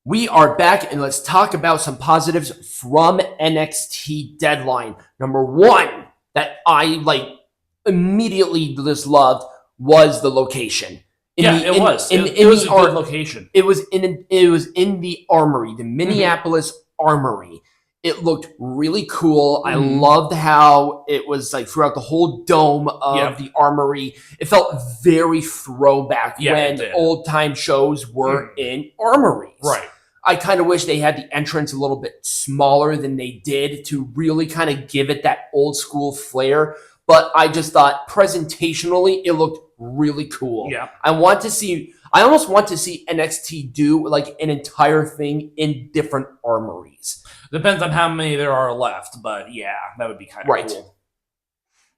We are back, and let's talk about some positives from NXT Deadline. Number one that I immediately just loved was the location. It was a good location. It was in the Armory, the Minneapolis Armory. It looked really cool. I loved how it was throughout the whole dome of the Armory. It felt very throwback when old time shows were in armories. Right. I kind of wish they had the entrance a little bit smaller than they did to really kind of give it that old school flair. But I just thought presentationally, it looked really cool. Yeah. I almost want to see NXT do an entire thing in different armories. Depends on how many there are left, but yeah, that would be kind of cool.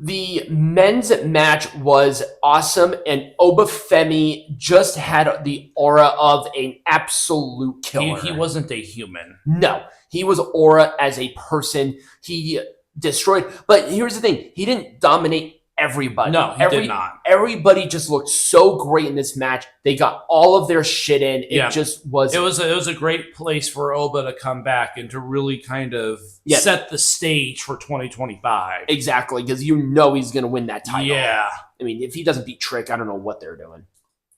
The men's match was awesome, and Obafemi just had the aura of an absolute killer. He wasn't a human. No, he was aura as a person. He destroyed. But here's the thing. He didn't dominate everybody. No, he did not. Everybody just looked so great in this match. They got all of their shit in. It just was. It was a great place for Oba to come back and to really kind of set the stage for 2025. Exactly, because he's going to win that title. Yeah. I mean, if he doesn't beat Trick, I don't know what they're doing.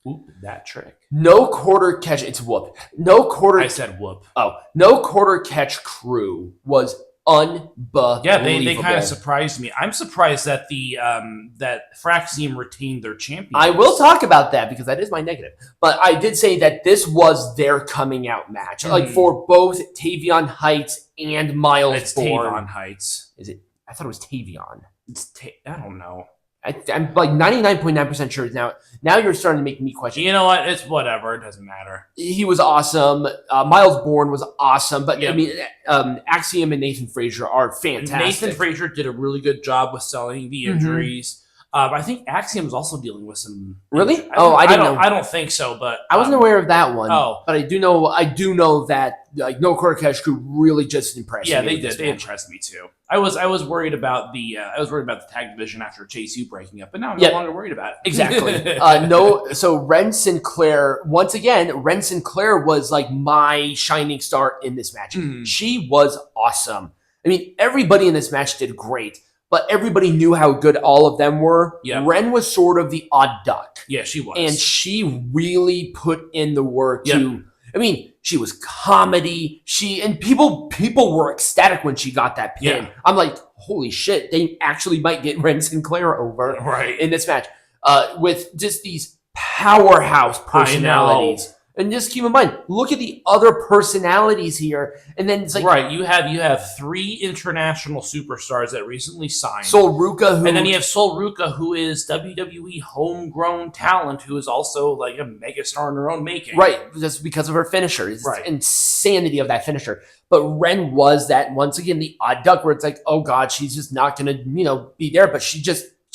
Whoop, that Trick. No quarter catch. It's Whoop. No quarter. I said Whoop. Oh, no quarter catch crew was unbelievable. Yeah, they kind of surprised me. I'm surprised that that Axiom retained their champion. I will talk about that because that is my negative. But I did say that this was their coming out match, for both Tavion Heights and Miles It's Bourne. Tavion Heights. Is it? I thought it was Tavion. I don't know. I'm 99.9% sure now. Now you're starting to make me question. You know what? It's whatever. It doesn't matter. He was awesome. Miles Bourne was awesome. But I mean, Axiom and Nathan Frazer are fantastic. Nathan Frazer did a really good job with selling the injuries. I think Axiom is also dealing with some. Really? I didn't know. I don't think so, but I wasn't aware of that one. Oh, but I do know that No Quarter Catch crew really just impressed me. Yeah, they did. They impressed me too. I was worried about the tag division after Chase U breaking up, but now I'm no longer worried about it. Exactly. So Ren Sinclair, once again, Ren Sinclair was my shining star in this match. She was awesome. I mean, everybody in this match did great. But everybody knew how good all of them were. Yep. Ren was sort of the odd duck. Yeah, she was. And she really put in the work to... I mean, she was comedy. People were ecstatic when she got that pin. Yeah. I'm like, holy shit, they actually might get Ren Sinclair over in this match. With just these powerhouse personalities. And just keep in mind, look at the other personalities here, and then it's you have 3 international superstars that recently signed. Sol Ruka, and then you have Sol Ruka, who is WWE homegrown talent, who is also a megastar in her own making. Right, just because of her finisher, it's insanity of that finisher. But Ren was that once again the odd duck, where it's oh god, she's just not gonna be there, but she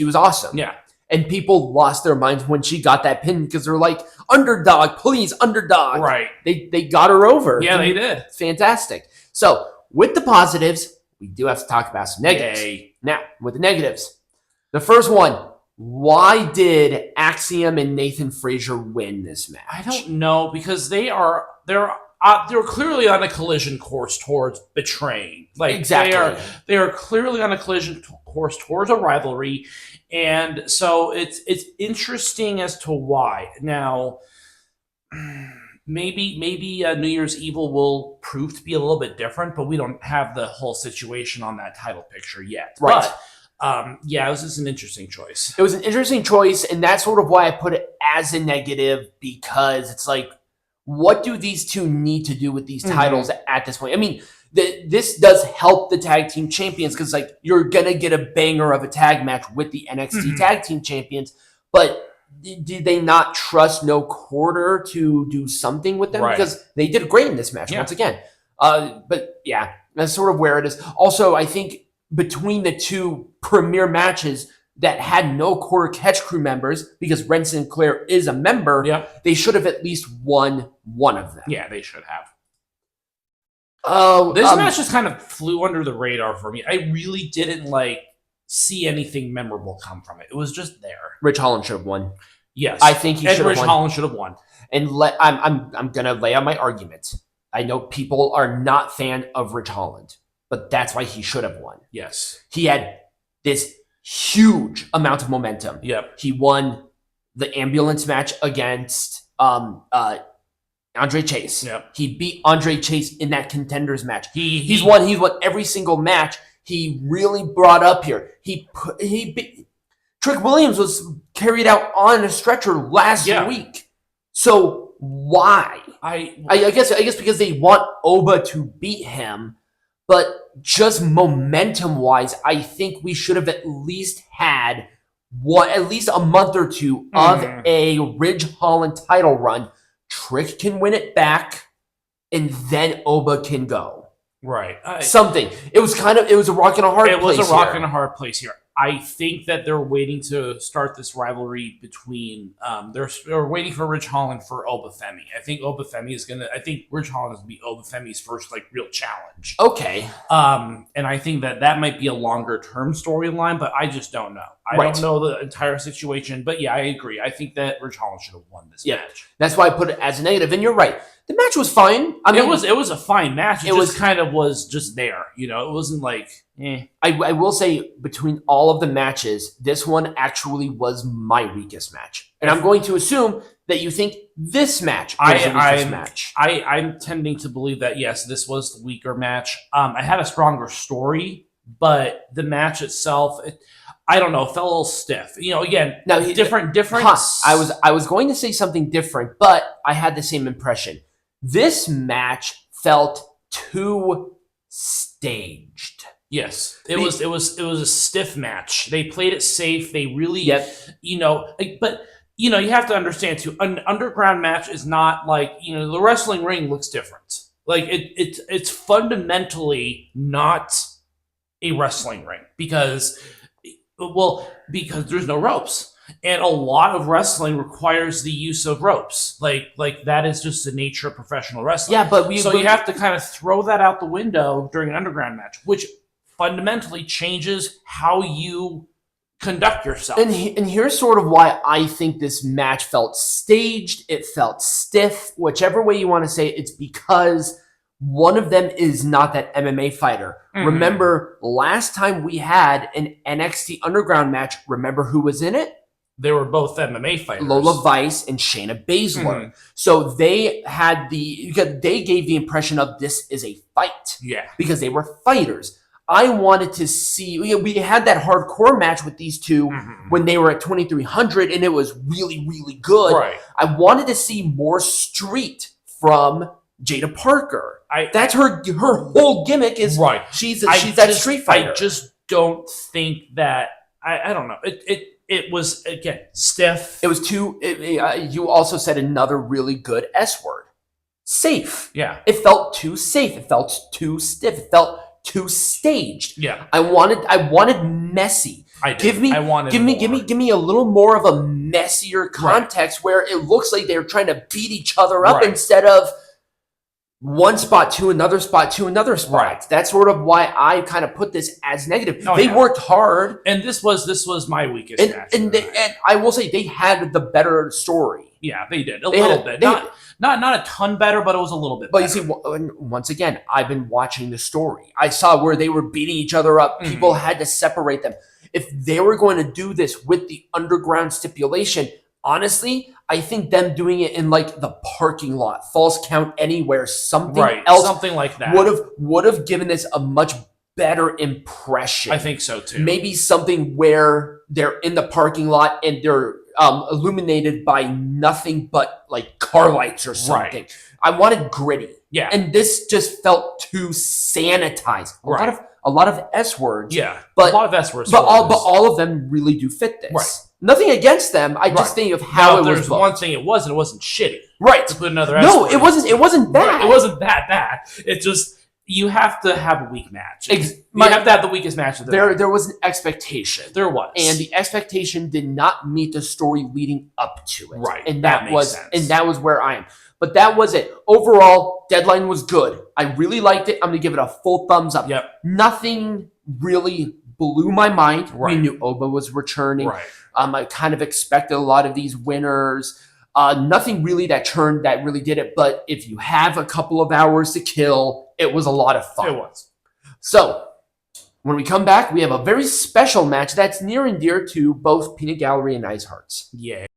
was awesome. Yeah. And people lost their minds when she got that pin because they're like, underdog, please, underdog. Right. They got her over. Yeah, they did. Fantastic. So, with the positives, we do have to talk about some negatives. Yay. Now, with the negatives, the first one, why did Axiom and Nathan Frazer win this match? I don't know, because they're clearly on a collision course towards betraying. Exactly. They are clearly on a collision course towards a rivalry. And so it's interesting as to why. Now, maybe New Year's Evil will prove to be a little bit different, but we don't have the whole situation on that title picture yet. Right. But, it was just an interesting choice. It was an interesting choice, and that's sort of why I put it as a negative, because it's what do these two need to do with these titles at this point? I mean, this does help the tag team champions because you're gonna get a banger of a tag match with the NXT Tag Team Champions, but did they not trust No Quarter to do something with them? Right. Because they did great in this match once again. But yeah, that's sort of where it is. Also, I think between the two premier matches that had No Quarter Catch crew members, because Ren Sinclair is a member, they should have at least won one of them. Yeah, they should have. Oh, this match just kind of flew under the radar for me. I really didn't see anything memorable come from it. It was just there. Ridge Holland should have won. Yes, I think he should have won. Ridge Holland should have won. And I'm gonna lay out my argument. I know people are not fan of Ridge Holland, but that's why he should have won. Yes. He had this huge amount of momentum. Yep. He won the ambulance match against Andre Chase. Yep. He beat Andre Chase in that contenders match. He's won every single match. He really brought up here. Trick Williams was carried out on a stretcher last week. So why? I guess because they want Oba to beat him, but just momentum wise, I think we should have at least had at least a month or two of a Ridge Holland title run. Trick can win it back, and then Oba can go. Right. Something. It was a rock and a hard place. It was a rock and a hard place here. I think that they're waiting to start this rivalry between. They're waiting for Ridge Holland for Obafemi. I think Ridge Holland is going to be Obafemi's first real challenge. Okay. And I think that might be a longer term storyline, but I just don't know. I don't know the entire situation, but yeah, I agree. I think that Ridge Holland should have won this match. That's why I put it as a negative. And you're right. The match was fine. I mean, it was a fine match. It was kind of was just there. It wasn't like. I will say between all of the matches, this one actually was my weakest match, and I'm going to assume that you think this match was the weakest match. I'm tending to believe that yes, this was the weaker match. I had a stronger story, but the match itself, I don't know, felt a little stiff. Again, now different. I was going to say something different, but I had the same impression. This match felt too staged. Yes, it was a stiff match. They played it safe. They really, but you have to understand too. An underground match is not like the wrestling ring looks different. Like it's fundamentally not a wrestling ring because there's no ropes. And a lot of wrestling requires the use of ropes. Like that is just the nature of professional wrestling. Yeah, but you have to kind of throw that out the window during an underground match, which fundamentally changes how you conduct yourself. And here's sort of why I think this match felt staged. It felt stiff. Whichever way you want to say it, it's because one of them is not that MMA fighter. Mm-hmm. Remember, last time we had an NXT Underground match, remember who was in it? They were both MMA fighters. Lola Vice and Shayna Baszler. Mm-hmm. So they gave the impression of this is a fight. Yeah. Because they were fighters. I wanted to see, we had that hardcore match with these two when they were at 2300 and it was really, really good. Right. I wanted to see more street from Jaida Parker. That's her whole gimmick is she's that street fighter. I just don't think that, I don't know. It was, again, stiff. It was too, you also said another really good S word. Safe. Yeah. It felt too safe. It felt too stiff. It felt too staged. Yeah. I wanted messy. I did. Give me a little more of a messier context where it looks like they're trying to beat each other up instead of one spot to another spot to another spot. Right. That's sort of why I kind of put this as negative. They worked hard, and this was my weakest match. And I will say they had the better story. Yeah, they did a little bit. Not a ton better, but it was a little bit. But better. You see, once again, I've been watching the story. I saw where they were beating each other up. People had to separate them. If they were going to do this with the underground stipulation, honestly, I think them doing it in like the parking lot, false count anywhere, something else, something like that would have given this a much better impression. I think so too. Maybe something where they're in the parking lot and they're illuminated by nothing but like car lights or something. Right. I wanted gritty. Yeah. And this just felt too sanitized. A lot of S words. Yeah. But a lot of S words. But all of them really do fit this. Right. Nothing against them. I just think of how it was. There's one thing it wasn't shitty. Right. To put another S No, word. it wasn't bad. Right. It wasn't that bad. It's just you have to have a weak match. You have to have the weakest match of the night. There was an expectation. There was. And the expectation did not meet the story leading up to it. Right. And that was where I am. But that was it. Overall, Deadline was good. I really liked it. I'm going to give it a full thumbs up. Yep. Nothing really blew my mind. Right. We knew Oba was returning. Right. I kind of expected a lot of these winners. Nothing really that really did it, but if you have a couple of hours to kill, it was a lot of fun. It was. So, when we come back, we have a very special match that's near and dear to both Peanut Gallery and Ice Hearts. Yeah.